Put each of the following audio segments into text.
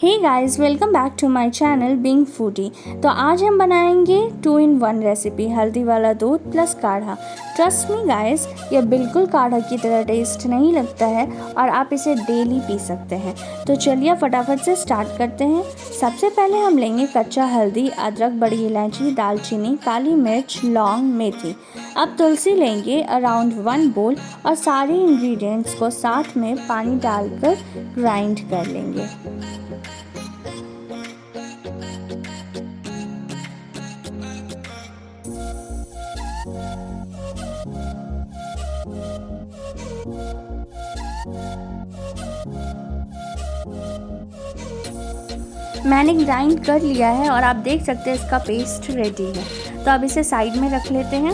Hey guys, welcome back to my channel being foodie. तो आज हम बनाएंगे 2 in 1 रेसिपी, हल्दी वाला दूध प्लस काढ़ा। ट्रस्ट मी गाइस, ये बिल्कुल काढ़ा की तरह टेस्ट नहीं लगता है और आप इसे डेली पी सकते हैं। तो चलिए फटाफट से स्टार्ट करते हैं। सबसे पहले हम लेंगे कच्चा हल्दी, अदरक, बड़ी इलायची, दालचीनी, काली मिर्च, लौंग, मेथी। अब तुलसी लेंगे अराउंड 1 बोल और सारे इंग्रेडिएंट्स को साथ में पानी डालकर ग्राइंड कर लेंगे। मैंने ग्राइंड कर लिया है और आप देख सकते हैं इसका पेस्ट रेडी है। तो अब इसे साइड में रख लेते हैं।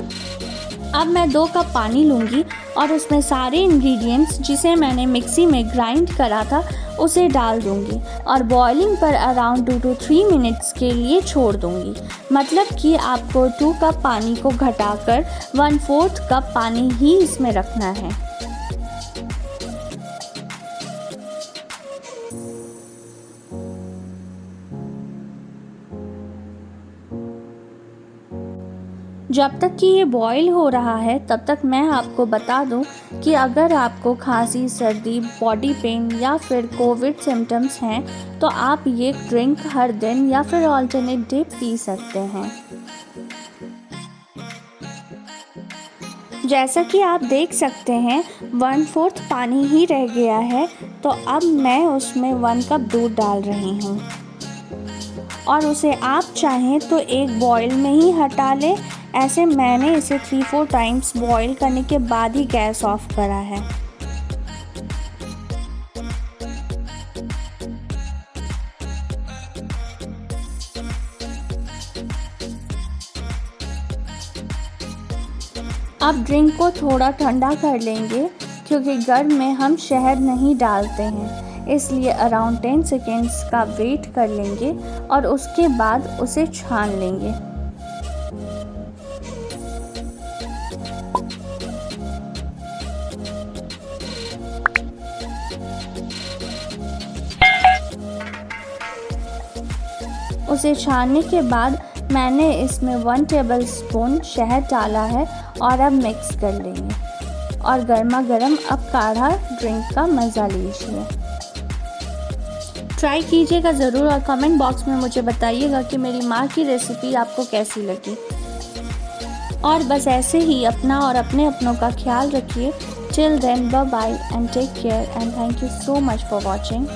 अब मैं 2 कप पानी लूँगी और उसमें सारे इंग्रेडिएंट्स जिसे मैंने मिक्सी में ग्राइंड करा था उसे डाल दूँगी और बॉइलिंग पर अराउंड 2 to 3 मिनट्स के लिए छोड़ दूँगी। मतलब कि आपको 2 कप पानी को घटाकर 1/4 कप पानी ही इसमें रखना है। जब तक कि ये बॉईल हो रहा है तब तक मैं आपको बता दूं कि अगर आपको खांसी, सर्दी, बॉडी पेन या फिर कोविड सिम्टम्स हैं तो आप ये ड्रिंक हर दिन या फिर ऑल्टरनेट डे पी सकते हैं। जैसा कि आप देख सकते हैं 1/4 पानी ही रह गया है, तो अब मैं उसमें 1 कप दूध डाल रही हूँ और उसे आप चाहें तो एक बॉईल में ही हटा लें। ऐसे मैंने इसे 3-4 टाइम्स बॉईल करने के बाद ही गैस ऑफ करा है। अब ड्रिंक को थोड़ा ठंडा कर लेंगे क्योंकि गर्म में हम शहद नहीं डालते हैं, इसलिए अराउंड 10 सेकेंड्स का वेट कर लेंगे और उसके बाद उसे छान लेंगे। उसे छानने के बाद मैंने इसमें 1 टेबलस्पून शहद डाला है और अब मिक्स कर लेंगे और गर्मा गर्म अब काढ़ा ड्रिंक का मज़ा लीजिए। ट्राई कीजिएगा ज़रूर और कमेंट बॉक्स में मुझे बताइएगा कि मेरी माँ की रेसिपी आपको कैसी लगी। और बस ऐसे ही अपना और अपने अपनों का ख्याल रखिए। Till then, bye bye and take care and thank you so much for watching.